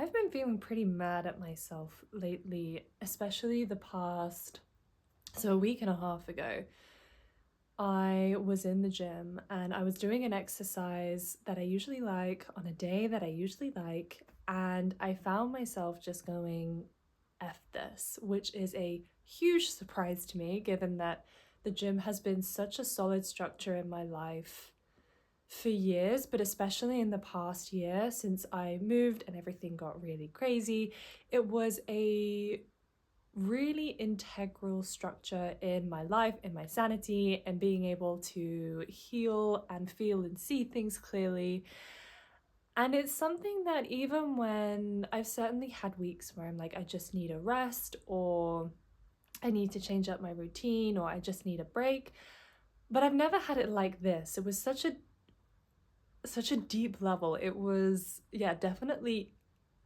I've been feeling pretty mad at myself lately, especially the past, a week and a half ago. I was in the gym and I was doing an exercise that I usually like on a day that I usually like, and I found myself just going, F this, which is a huge surprise to me, given that the gym has been such a solid structure in my life for years, but especially in the past year since I moved and everything got really crazy. It was a really integral structure in my life, in my sanity, and being able to heal and feel and see things clearly. And it's something that even when I've certainly had weeks where I'm like, I just need a rest, or I need to change up my routine, or I just need a break. But I've never had it like this. It was such a deep level. It was, yeah, definitely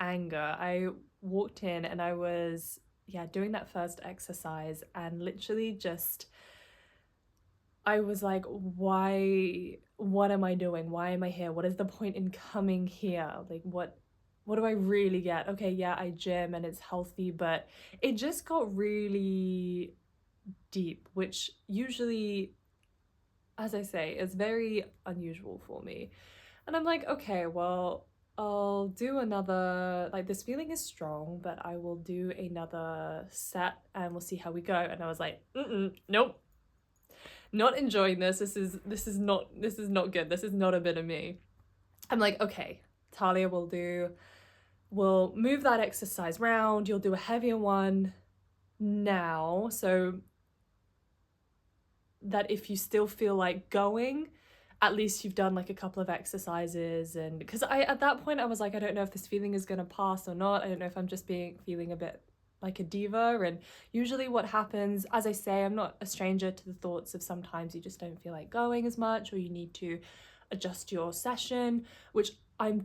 anger. I walked in and I was, yeah, doing that first exercise and literally just, I was like, why, what am I doing? Why am I here? What is the point in coming here? Like, what do I really get? Okay, yeah, I gym and it's healthy, but it just got really deep, which usually, as I say, is very unusual for me. And I'm like, okay, well, I'll do another, like, this feeling is strong, but I will do another set and we'll see how we go. And I was like, nope, not enjoying this. This is not good. This is not a bit of me. I'm like, okay, Talia we'll move that exercise round. You'll do a heavier one now. So that if you still feel like going, at least you've done like a couple of exercises. And because I, at that point, I was like, I don't know if this feeling is going to pass or not. I don't know if I'm just feeling a bit like a diva. And usually what happens, as I say, I'm not a stranger to the thoughts of sometimes you just don't feel like going as much, or you need to adjust your session, which I'm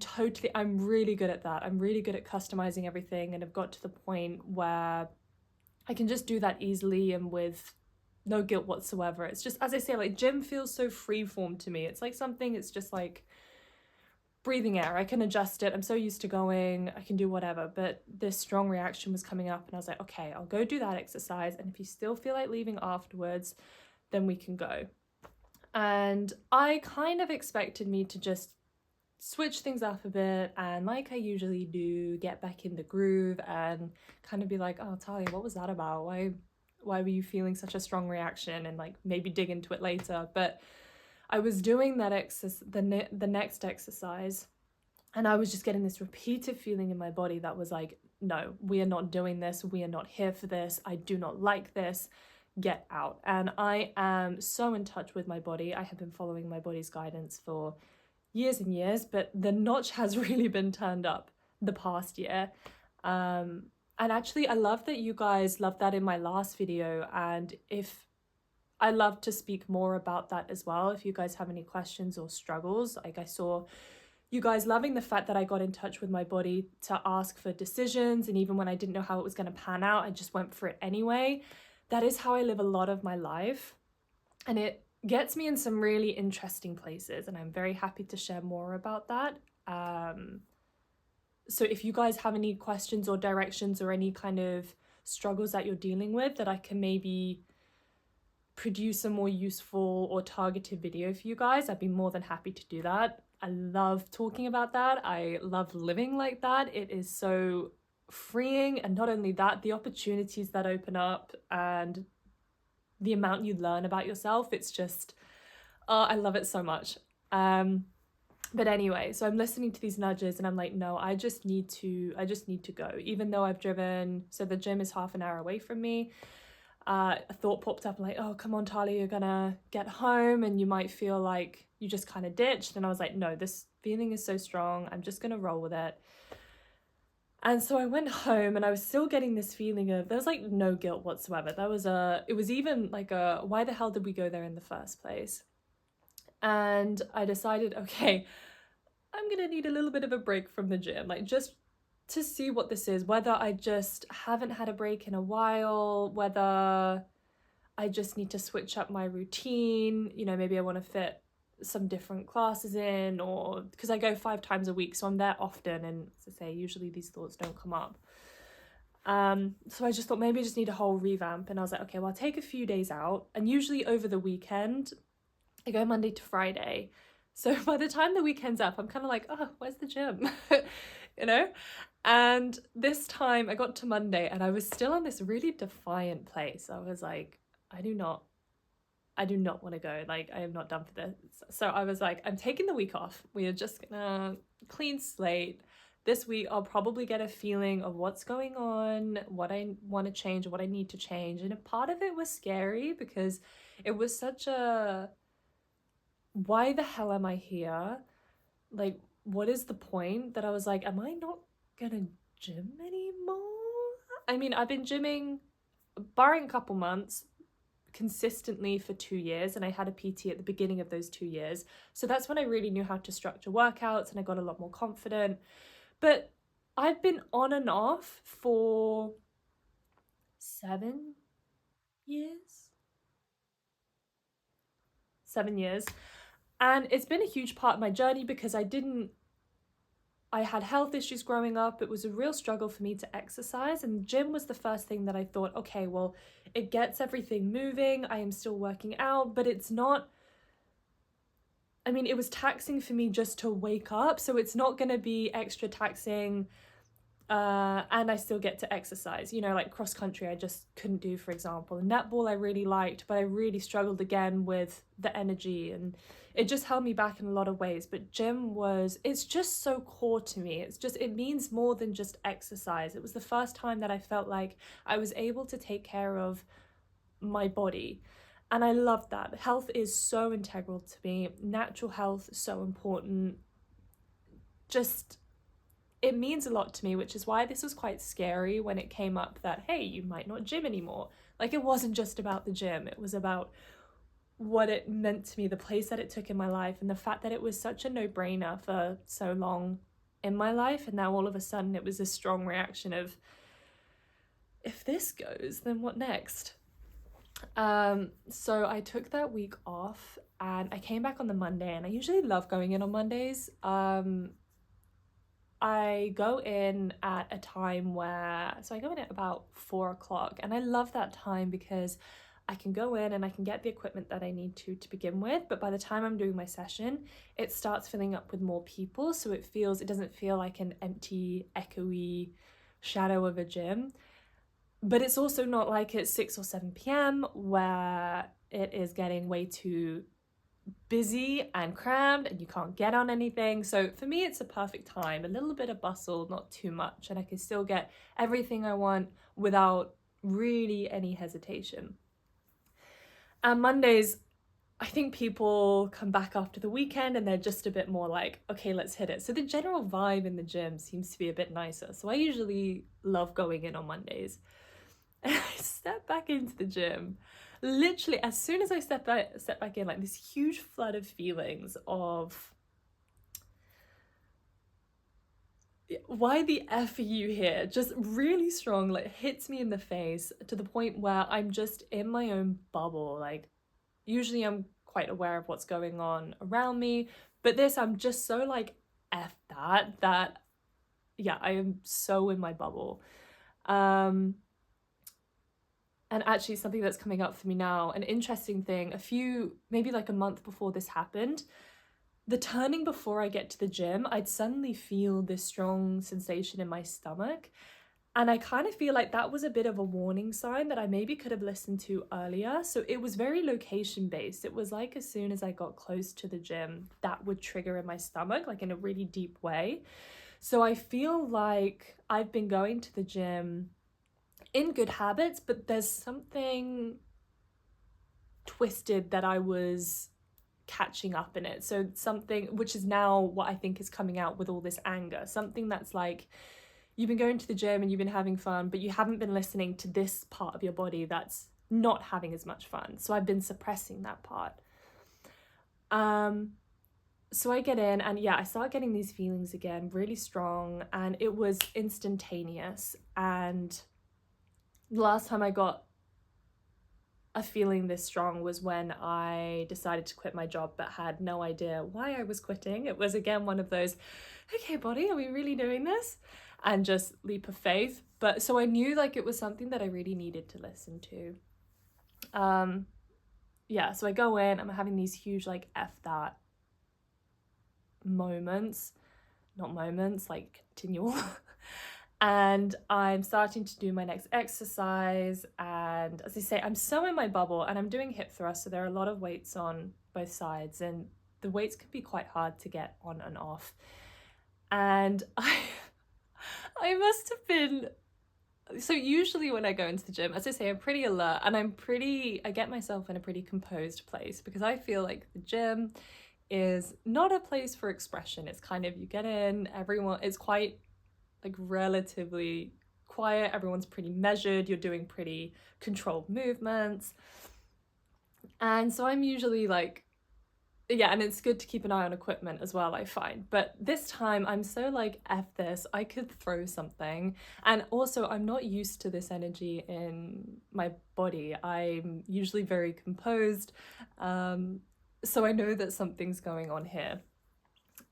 really good at that. I'm really good at customizing everything, and I've got to the point where I can just do that easily and with no guilt whatsoever. It's just, as I say, like, gym feels so free form to me. It's like something, it's just like breathing air. I can adjust it. I'm so used to going, I can do whatever. But this strong reaction was coming up, and I was like, okay, I'll go do that exercise. And if you still feel like leaving afterwards, then we can go. And I kind of expected me to just switch things up a bit and, like I usually do, get back in the groove and kind of be like, oh, Talia, what was that about? Why were you feeling such a strong reaction? And like maybe dig into it later. But I was doing that the next exercise, and I was just getting this repeated feeling in my body that was like, no, we are not doing this. We are not here for this. I do not like this. Get out. And I am so in touch with my body. I have been following my body's guidance for years and years, but the notch has really been turned up the past year. And actually, I love that you guys loved that in my last video. And if I love to speak more about that as well, if you guys have any questions or struggles, like I saw you guys loving the fact that I got in touch with my body to ask for decisions. And even when I didn't know how it was going to pan out, I just went for it anyway. That is how I live a lot of my life. And it gets me in some really interesting places, and I'm very happy to share more about that. So if you guys have any questions or directions or any kind of struggles that you're dealing with, that I can maybe produce a more useful or targeted video for you guys, I'd be more than happy to do that. I love talking about that. I love living like that. It is so freeing. And not only that, the opportunities that open up and the amount you learn about yourself, it's just, I love it so much. But anyway, so I'm listening to these nudges and I'm like, no, I just need to go. Even though I've driven, so the gym is half an hour away from me. A thought popped up like, oh, come on, Talia, you're gonna get home and you might feel like you just kind of ditched. And I was like, no, this feeling is so strong. I'm just gonna roll with it. And so I went home and I was still getting this feeling of, there was like no guilt whatsoever. It was even like why the hell did we go there in the first place? And I decided, okay, I'm gonna need a little bit of a break from the gym, like just to see what this is, whether I just haven't had a break in a while, whether I just need to switch up my routine, maybe I want to fit some different classes in, or because I go 5 times a week, so I'm there often, and as I say, usually these thoughts don't come up. So I just thought maybe I just need a whole revamp, and I was like, okay, well, I'll take a few days out, and usually over the weekend I go Monday to Friday. So by the time the weekend's up, I'm kind of like, oh, where's the gym? you know? And this time I got to Monday and I was still in this really defiant place. I was like, I do not want to go. Like, I am not done for this. So I was like, I'm taking the week off. We are just gonna clean slate. This week I'll probably get a feeling of what's going on, what I want to change, what I need to change. And a part of it was scary because it was such a, why the hell am I here? Like, what is the point? That I was like, am I not gonna gym anymore? I mean, I've been gymming, barring a couple months, consistently for 2 years, and I had a PT at the beginning of those 2 years. So that's when I really knew how to structure workouts and I got a lot more confident. But I've been on and off for 7 years. 7 years. And it's been a huge part of my journey because I had health issues growing up. It was a real struggle for me to exercise, and gym was the first thing that I thought, okay, well, it gets everything moving. I am still working out, but it's not, I mean, it was taxing for me just to wake up, so it's not going to be extra taxing. And I still get to exercise, like cross country I just couldn't do, for example. And netball I really liked, but I really struggled again with the energy, and it just held me back in a lot of ways. But gym it's just so core to me. It means more than just exercise. It was the first time that I felt like I was able to take care of my body. And I love that. Health is so integral to me. Natural health is so important. Just, it means a lot to me, which is why this was quite scary when it came up that, hey, you might not gym anymore. Like, it wasn't just about the gym. It was about what it meant to me, the place that it took in my life, and the fact that it was such a no-brainer for so long in my life. And now all of a sudden it was a strong reaction of, if this goes, then what next? So I took that week off and I came back on the Monday, and I usually love going in on Mondays. I go in at a time so I go in at about 4 o'clock, and I love that time because I can go in and I can get the equipment that I need to begin with, but by the time I'm doing my session, it starts filling up with more people, so it doesn't feel like an empty, echoey shadow of a gym. But it's also not like it's 6 or 7 p.m. where it is getting way too busy and crammed and you can't get on anything. So for me, it's a perfect time, a little bit of bustle, not too much, and I can still get everything I want without really any hesitation. And Mondays, I think people come back after the weekend and they're just a bit more like, okay, let's hit it. So the general vibe in the gym seems to be a bit nicer. So I usually love going in on Mondays. And I step back into the gym. Literally, as soon as I step back in, like this huge flood of feelings of, why the F are you here? Just really strong, like hits me in the face to the point where I'm just in my own bubble. Like, usually I'm quite aware of what's going on around me, but this, I'm just so like, F that, yeah, I am so in my bubble. And actually, something that's coming up for me now, an interesting thing, maybe like a month before this happened, the turning before I get to the gym, I'd suddenly feel this strong sensation in my stomach. And I kind of feel like that was a bit of a warning sign that I maybe could have listened to earlier. So it was very location based. It was like as soon as I got close to the gym, that would trigger in my stomach, like in a really deep way. So I feel like I've been going to the gym in good habits, but there's something twisted that I was catching up in it. So something which is now what I think is coming out with all this anger, something that's like, you've been going to the gym and you've been having fun, but you haven't been listening to this part of your body that's not having as much fun. So I've been suppressing that part. So I get in and yeah, I start getting these feelings again, really strong, and it was instantaneous. And the last time I got a feeling this strong was when I decided to quit my job but had no idea why I was quitting. It was again one of those, okay, body, are we really doing this? And just leap of faith. But so I knew like it was something that I really needed to listen to. Yeah, so I go in, I'm having these huge like F that moments, not moments, like continual. And I'm starting to do my next exercise. And as I say, I'm so in my bubble and I'm doing hip thrusts. So there are a lot of weights on both sides and the weights can be quite hard to get on and off. And I must have been, so usually when I go into the gym, as I say, I'm pretty alert and I get myself in a pretty composed place because I feel like the gym is not a place for expression. It's kind of, you get in, everyone, it's quite like relatively quiet, everyone's pretty measured, you're doing pretty controlled movements. And so I'm usually like, yeah, and it's good to keep an eye on equipment as well, I find. But this time I'm so like, F this, I could throw something. And also I'm not used to this energy in my body. I'm usually very composed. So I know that something's going on here.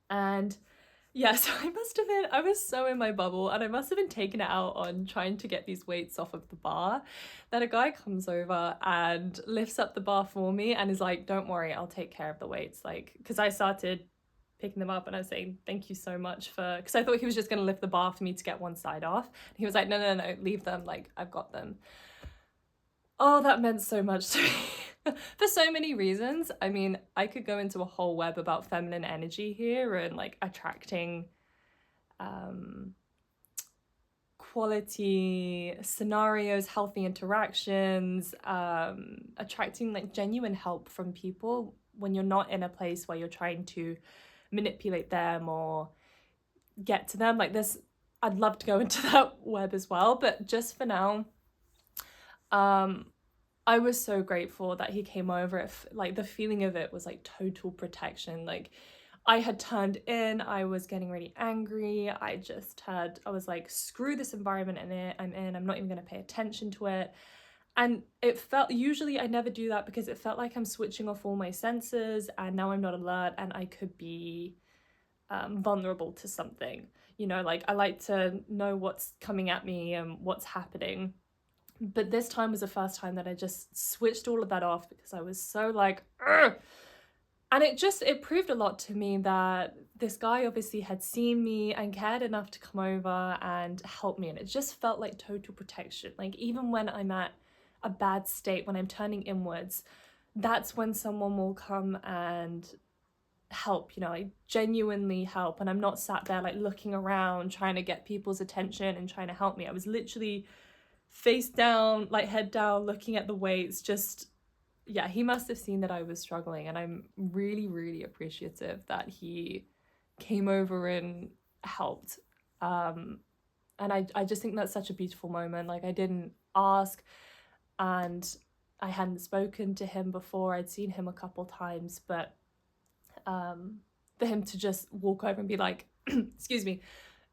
And yeah, so I was so in my bubble and I must have been taking it out on trying to get these weights off of the bar that a guy comes over and lifts up the bar for me and is like, don't worry, I'll take care of the weights. Like, because I started picking them up and I was saying, thank you so much because I thought he was just going to lift the bar for me to get one side off. And he was like, no, leave them. Like, I've got them. Oh, that meant so much to me. For so many reasons. I mean, I could go into a whole web about feminine energy here and like attracting quality scenarios, healthy interactions, attracting like genuine help from people when you're not in a place where you're trying to manipulate them or get to them. Like this, I'd love to go into that web as well, but just for now, I was so grateful that he came over. Like the feeling of it was like total protection. Like I had turned in, I was getting really angry. I was like, screw this environment I'm in. I'm not even going to pay attention to it. And it felt, usually I never do that because it felt like I'm switching off all my senses and now I'm not alert and I could be vulnerable to something. You know, like I like to know what's coming at me and what's happening. But this time was the first time that I just switched all of that off because I was so like, ugh! And it proved a lot to me that this guy obviously had seen me and cared enough to come over and help me. And it just felt like total protection. Like even when I'm at a bad state, when I'm turning inwards, that's when someone will come and help, you know, like genuinely help. And I'm not sat there like looking around trying to get people's attention and trying to help me. I was literally face down, like head down, looking at the weights. Just, yeah, he must have seen that I was struggling and I'm really, really appreciative that he came over and helped. And I just think that's such a beautiful moment. Like I didn't ask and I hadn't spoken to him before. I'd seen him a couple times, but for him to just walk over and be like, excuse me,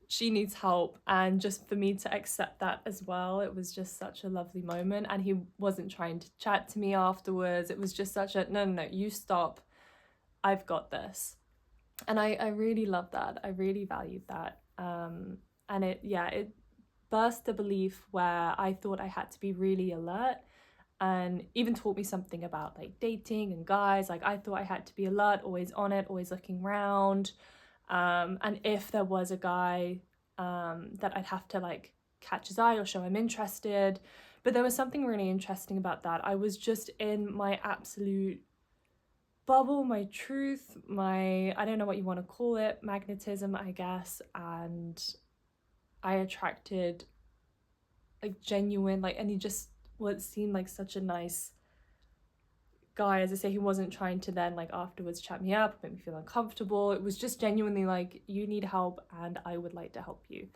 she needs help, and just for me to accept that as well, it was just such a lovely moment. And he wasn't trying to chat to me afterwards. It was just such a no, you stop, I've got this. And I really loved that. I really valued that. And it burst the belief where I thought I had to be really alert, and even taught me something about like dating and guys. Like I thought I had to be alert, always on it, always looking around. And if there was a guy that I'd have to like catch his eye or show I'm interested. But there was something really interesting about that. I was just in my absolute bubble, my truth, I don't know what you want to call it, magnetism, I guess. And I attracted like genuine, like, and he just what seemed like such a nice guy. As I say, he wasn't trying to then like afterwards chat me up, make me feel uncomfortable. It was just genuinely like, you need help and I would like to help you.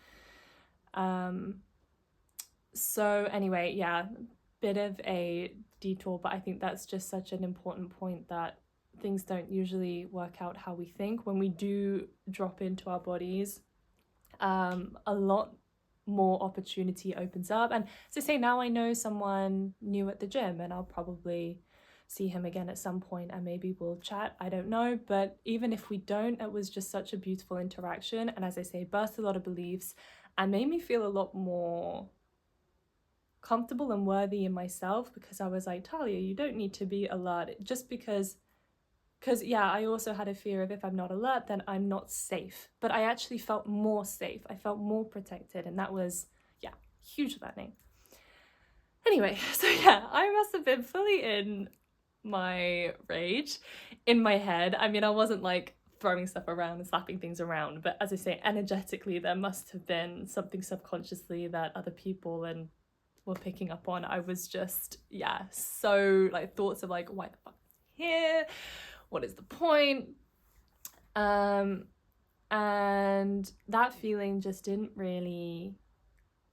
So anyway, yeah, bit of a detour, but I think that's just such an important point, that things don't usually work out how we think when we do drop into our bodies. A lot more opportunity opens up. And as I say, now I know someone new at the gym, and I'll probably see him again at some point and maybe we'll chat. I don't know. But even if we don't, it was just such a beautiful interaction. And as I say, birthed a lot of beliefs and made me feel a lot more comfortable and worthy in myself, because I was like, Talia, you don't need to be alert just because yeah, I also had a fear of if I'm not alert, then I'm not safe. But I actually felt more safe. I felt more protected. And that was, yeah, huge learning. Anyway, so yeah, I must have been fully in my rage in my head. I mean, I wasn't like throwing stuff around and slapping things around, but as I say, energetically, there must have been something subconsciously that other people and were picking up on. I was just, yeah, so like thoughts of like, why the fuck here? What is the point? And that feeling just didn't really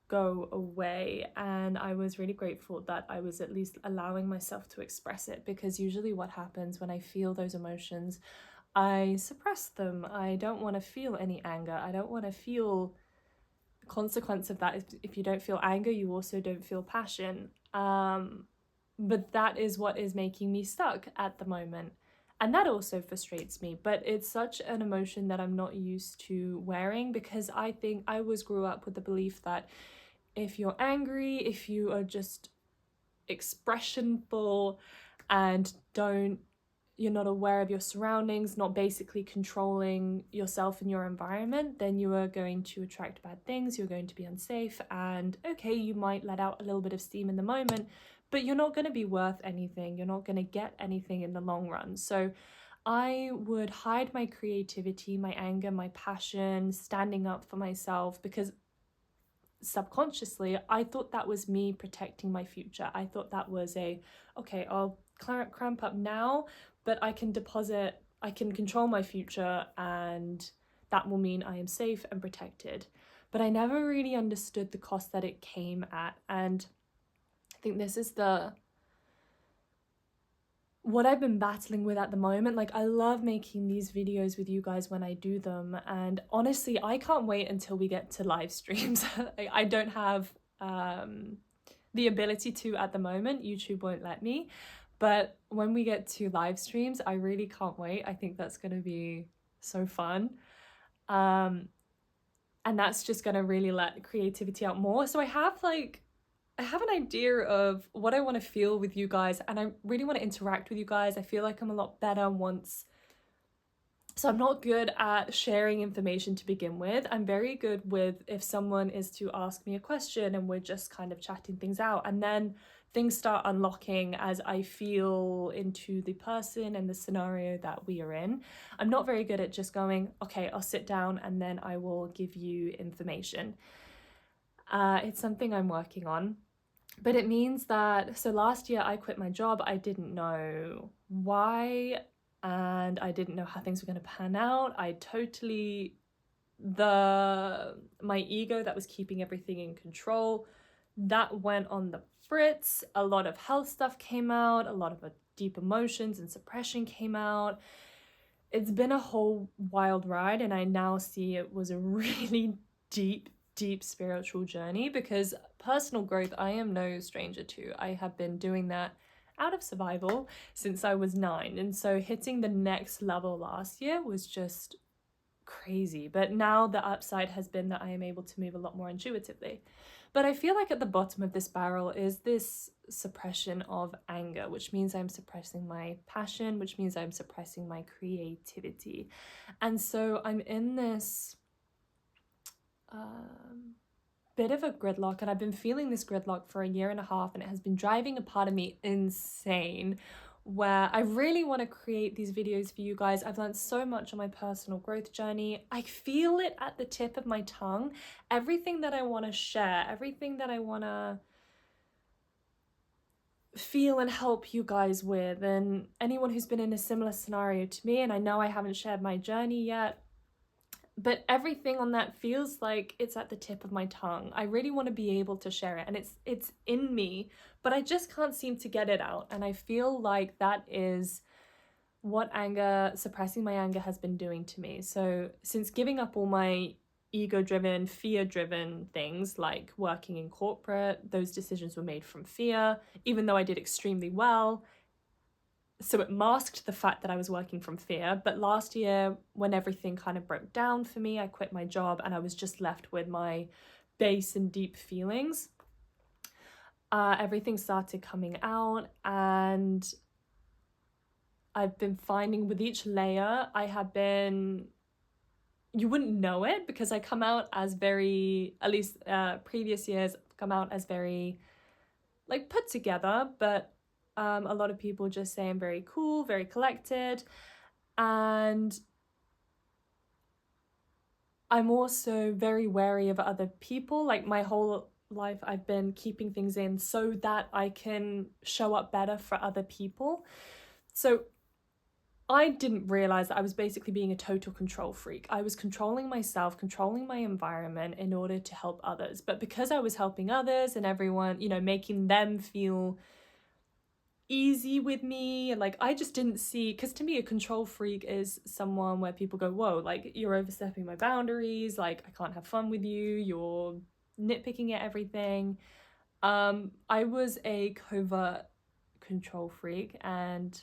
go away, and I was really grateful that I was at least allowing myself to express it, because usually what happens when I feel those emotions, I suppress them. I don't want to feel any anger. I don't want to feel the consequence of that. If you don't feel anger, you also don't feel passion. But that is what is making me stuck at the moment. And that also frustrates me, but it's such an emotion that I'm not used to wearing, because I think I grew up with the belief that if you're angry, if you are just expressionful and you're not aware of your surroundings, not basically controlling yourself and your environment, then you are going to attract bad things, you're going to be unsafe, and okay, you might let out a little bit of steam in the moment, but you're not going to be worth anything, you're not going to get anything in the long run. So I would hide my creativity, my anger, my passion, standing up for myself, because subconsciously I thought that was me protecting my future. I thought that was okay, I'll cramp up now, but I can control my future, and that will mean I am safe and protected. But I never really understood the cost that it came at, and I think this is what I've been battling with at the moment. Like, I love making these videos with you guys when I do them, and honestly, I can't wait until we get to live streams. I don't have the ability to at the moment. YouTube won't let me, but when we get to live streams, I really can't wait. I think that's going to be so fun. And that's just going to really let creativity out more. So I have an idea of what I want to feel with you guys, and I really want to interact with you guys. I feel like I'm a lot better so I'm not good at sharing information to begin with. I'm very good with if someone is to ask me a question and we're just kind of chatting things out, and then things start unlocking as I feel into the person and the scenario that we are in. I'm not very good at just going, okay, I'll sit down and then I will give you information. It's something I'm working on. But it means that, so last year I quit my job. I didn't know why, and I didn't know how things were going to pan out. My ego that was keeping everything in control, that went on the fritz. A lot of health stuff came out, a lot of deep emotions and suppression came out. It's been a whole wild ride, and I now see it was a really deep spiritual journey, because personal growth I am no stranger to. I have been doing that out of survival since I was 9, and so hitting the next level last year was just crazy. But now the upside has been that I am able to move a lot more intuitively. But I feel like at the bottom of this barrel is this suppression of anger, which means I'm suppressing my passion, which means I'm suppressing my creativity. And so I'm in this bit of a gridlock, and I've been feeling this gridlock for a year and a half, and it has been driving a part of me insane, where I really want to create these videos for you guys. I've learned so much on my personal growth journey. I feel it at the tip of my tongue. Everything that I want to share, everything that I want to feel and help you guys with, and anyone who's been in a similar scenario to me, and I know I haven't shared my journey yet, but everything on that feels like it's at the tip of my tongue. I really want to be able to share it, and it's in me, but I just can't seem to get it out. And I feel like that is what suppressing my anger has been doing to me. So since giving up all my ego-driven, fear-driven things like working in corporate. Those decisions were made from fear, even though I did extremely well. So it masked the fact that I was working from fear. But last year, when everything kind of broke down for me, I quit my job and I was just left with my base and deep feelings. Everything started coming out, and I've been finding with each layer, you wouldn't know it because I come out as very, at least previous years, come out as very like put together, but a lot of people just say I'm very cool, very collected. And I'm also very wary of other people. Like my whole life, I've been keeping things in so that I can show up better for other people. So I didn't realize that I was basically being a total control freak. I was controlling myself, controlling my environment in order to help others. But because I was helping others and everyone, making them feel easy with me, like I just didn't see, because to me a control freak is someone where people go, whoa, like you're overstepping my boundaries, like I can't have fun with you, you're nitpicking at everything. I was a covert control freak, and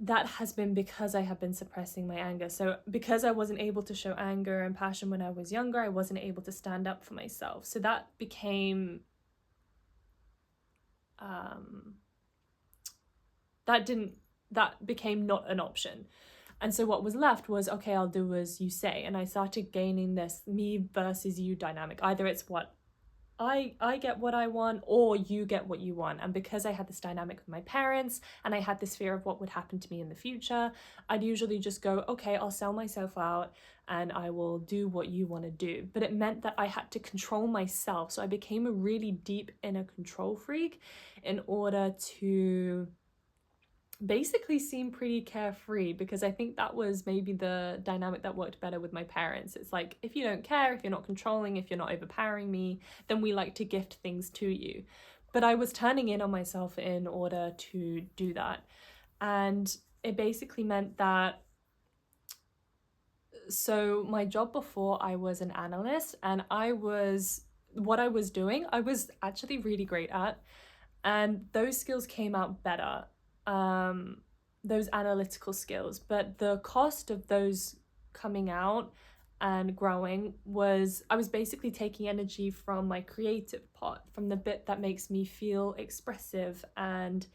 that has been because I have been suppressing my anger. So because I wasn't able to show anger and passion when I was younger, I wasn't able to stand up for myself. So that became that became not an option. And so what was left was, okay, I'll do as you say. And I started gaining this me versus you dynamic. Either it's what I get what I want, or you get what you want. And because I had this dynamic with my parents and I had this fear of what would happen to me in the future, I'd usually just go, okay, I'll sell myself out and I will do what you want to do. But it meant that I had to control myself. So I became a really deep inner control freak in order to basically seem pretty carefree, because I think that was maybe the dynamic that worked better with my parents. It's like, if you don't care, if you're not controlling, if you're not overpowering me, then we like to gift things to you. But I was turning in on myself in order to do that. And it basically meant that, so my job before, I was an analyst, and what I was doing, I was actually really great at. And those skills came out better, those analytical skills. But the cost of those coming out and growing was, I was basically taking energy from my creative part, from the bit that makes me feel expressive and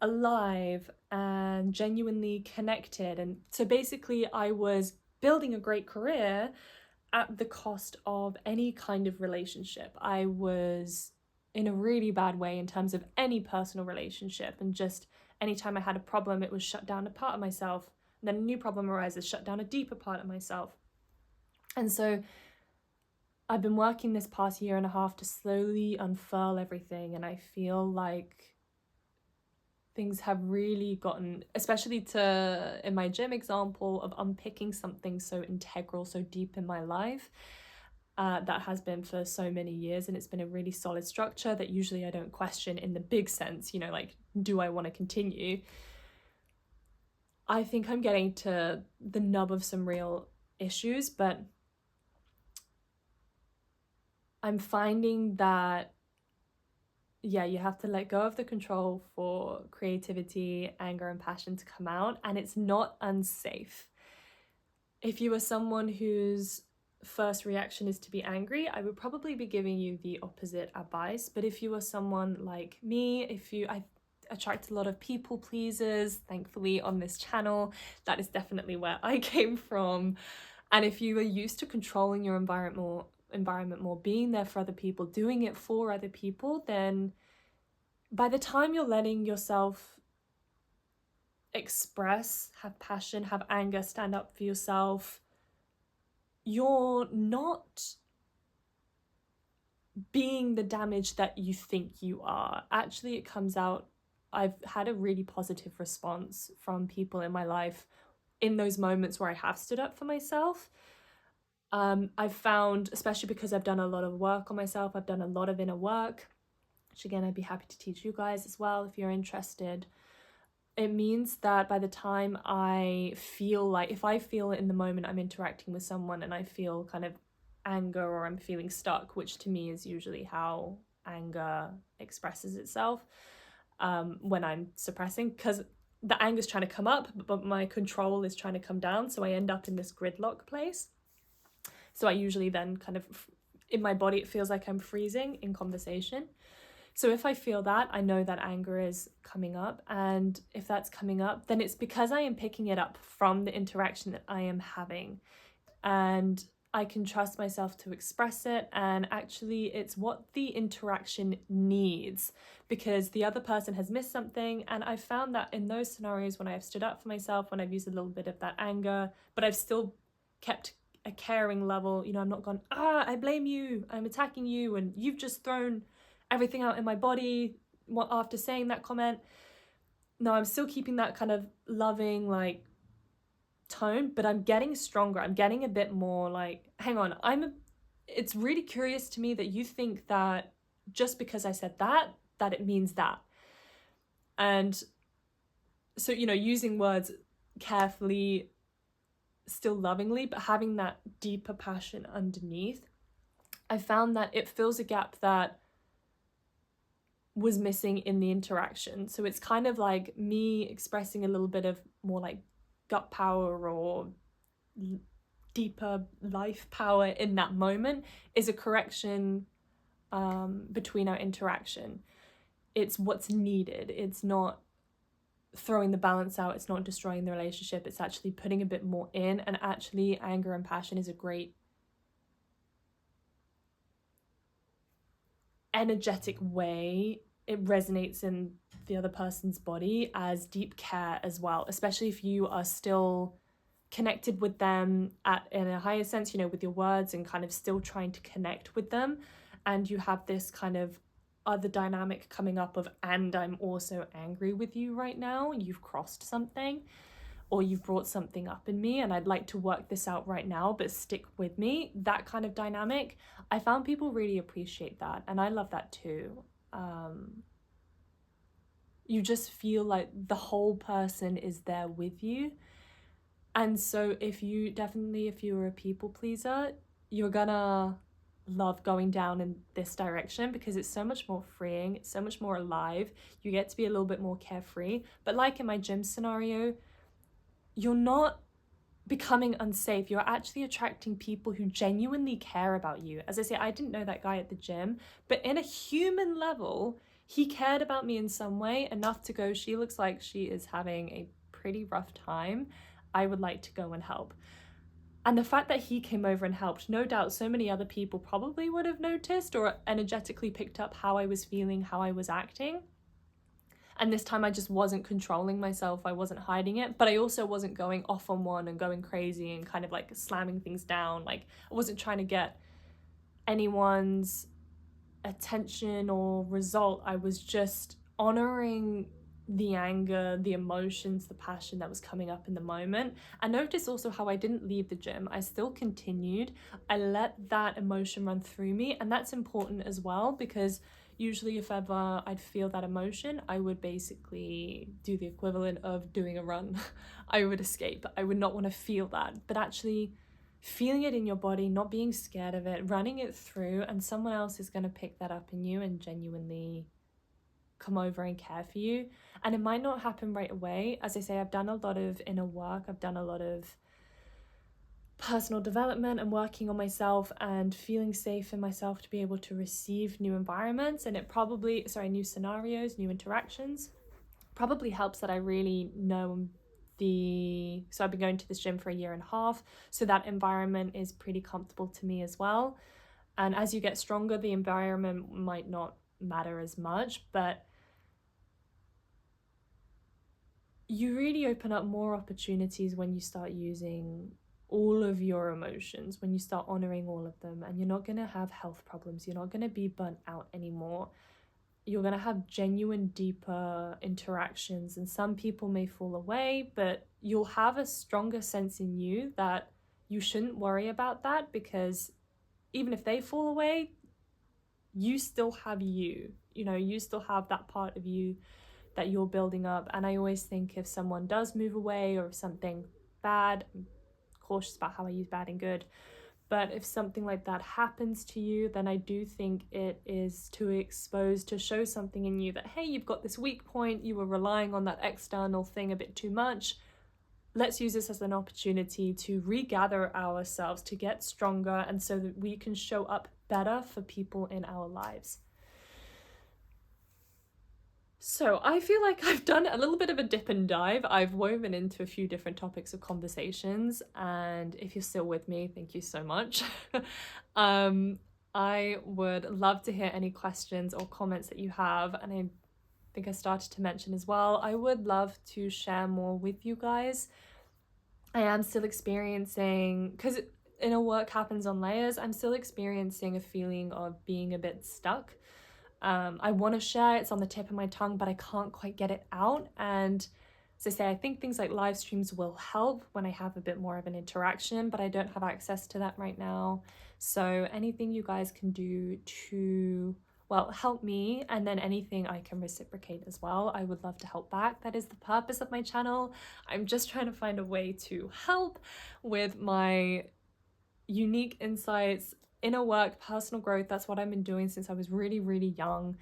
alive and genuinely connected. And so basically I was building a great career at the cost of any kind of relationship. I was in a really bad way in terms of any personal relationship, and just anytime I had a problem, it was shut down a part of myself, and then a new problem arises, shut down a deeper part of myself. And so I've been working this past year and a half to slowly unfurl everything, and I feel like things have really gotten, especially in my gym example of unpicking something so integral, so deep in my life, that has been for so many years, and it's been a really solid structure that usually I don't question in the big sense, like, do I want to continue? I think I'm getting to the nub of some real issues, but I'm finding that, yeah, you have to let go of the control for creativity, anger, and passion to come out, and it's not unsafe. If you are someone whose first reaction is to be angry, I would probably be giving you the opposite advice. But if you are someone like me, I attract a lot of people pleasers, thankfully, on this channel, that is definitely where I came from. And if you are used to controlling your environment more, being there for other people, doing it for other people, then by the time you're letting yourself express, have passion, have anger, stand up for yourself, you're not being the damage that you think you are. Actually, it comes out, I've had a really positive response from people in my life in those moments where I have stood up for myself. I've found, especially because I've done a lot of work on myself, I've done a lot of inner work, which again, I'd be happy to teach you guys as well if you're interested. it means that by the time I feel like, if I feel in the moment I'm interacting with someone and I feel kind of anger or I'm feeling stuck, which to me is usually how anger expresses itself, when I'm suppressing, because the anger's trying to come up, but my control is trying to come down. So I end up in this gridlock place. So I usually then kind of, in my body, it feels like I'm freezing in conversation. So if I feel that, I know that anger is coming up. And if that's coming up, then it's because I am picking it up from the interaction that I am having. And I can trust myself to express it. And actually, it's what the interaction needs, because the other person has missed something. And I've found that in those scenarios, when I've stood up for myself, when I've used a little bit of that anger, but I've still kept a caring level, you know, I'm not gone, I blame you, I'm attacking you, and you've just thrown everything out in my body after saying that comment. No, I'm still keeping that kind of loving, like, tone, but I'm getting stronger. I'm getting a bit more like, hang on, it's really curious to me that you think that just because I said that it means that. And so, you know, using words carefully, still lovingly, but having that deeper passion underneath, I found that it fills a gap that was missing in the interaction. So it's kind of like me expressing a little bit of more like gut power or deeper life power in that moment is a correction between our interaction. It's what's needed. It's not throwing the balance out. It's not destroying the relationship. It's actually putting a bit more in. And actually, anger and passion is a great energetic way. It resonates in the other person's body as deep care as well, especially if you are still connected with them in a higher sense, you know, with your words, and kind of still trying to connect with them. And you have this kind of other dynamic coming up of, and I'm also angry with you right now. You've crossed something, or you've brought something up in me, and I'd like to work this out right now, but stick with me. That kind of dynamic, I found people really appreciate that, and I love that too. You just feel like the whole person is there with you. And so if you're a people pleaser, you're gonna love going down in this direction, because it's so much more freeing, it's so much more alive. You get to be a little bit more carefree. But like in my gym scenario, you're not becoming unsafe. You're actually attracting people who genuinely care about you. As I say, I didn't know that guy at the gym, but in a human level, he cared about me in some way, enough to go, she looks like she is having a pretty rough time. I would like to go and help. And the fact that he came over and helped, no doubt so many other people probably would have noticed or energetically picked up how I was feeling, how I was acting. And this time I just wasn't controlling myself. I wasn't hiding it, but I also wasn't going off on one and going crazy and kind of like slamming things down. Like, I wasn't trying to get anyone's attention or result. I was just honoring the anger, the emotions, the passion that was coming up in the moment. I noticed also how I didn't leave the gym. I still continued. I let that emotion run through me, and that's important as well, because usually if ever I'd feel that emotion, I would basically do the equivalent of doing a run. I would escape. I would not want to feel that. But actually feeling it in your body, not being scared of it, running it through, and someone else is going to pick that up in you and genuinely come over and care for you. And it might not happen right away. As I say, I've done a lot of inner work. I've done a lot of personal development and working on myself and feeling safe in myself to be able to receive new environments, and new scenarios, new interactions. Probably helps that I really know so I've been going to this gym for a year and a half, so that environment is pretty comfortable to me as well. And as you get stronger, the environment might not matter as much, but you really open up more opportunities when you start using all of your emotions, when you start honoring all of them, and you're not going to have health problems. You're not going to be burnt out anymore. You're going to have genuine, deeper interactions, and some people may fall away, but you'll have a stronger sense in you that you shouldn't worry about that, because even if they fall away, you still have you. You know, you still have that part of you that you're building up. And I always think if someone does move away or if something bad, I'm cautious about how I use bad and good, but if something like that happens to you, then I do think it is to expose, to show something in you that, hey, you've got this weak point, you were relying on that external thing a bit too much. Let's use this as an opportunity to regather ourselves, to get stronger, and so that we can show up better for people in our lives. So I feel like I've done a little bit of a dip and dive. I've woven into a few different topics of conversations, and if you're still with me, thank you so much. I would love to hear any questions or comments that you have, and I think I started to mention as well, I would love to share more with you guys. I am still experiencing, because inner work happens on layers, I'm still experiencing a feeling of being a bit stuck. I want to share, it's on the tip of my tongue, but I can't quite get it out. And as I say, I think things like live streams will help when I have a bit more of an interaction, but I don't have access to that right now. So anything you guys can do to, well, help me, and then anything I can reciprocate as well, I would love to help back. That is the purpose of my channel. I'm just trying to find a way to help with my unique insights, inner work, personal growth. That's what I've been doing since I was really, really young.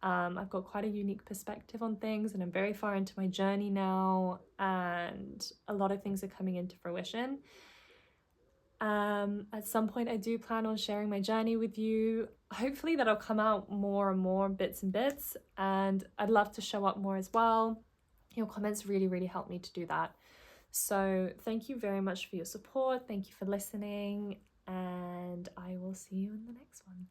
I've got quite a unique perspective on things, and I'm very far into my journey now, and a lot of things are coming into fruition. At some point I do plan on sharing my journey with you. Hopefully that'll come out more and more bits and bits, and I'd love to show up more as well. Your comments really, really help me to do that. So thank you very much for your support. Thank you for listening, and I will see you in the next one.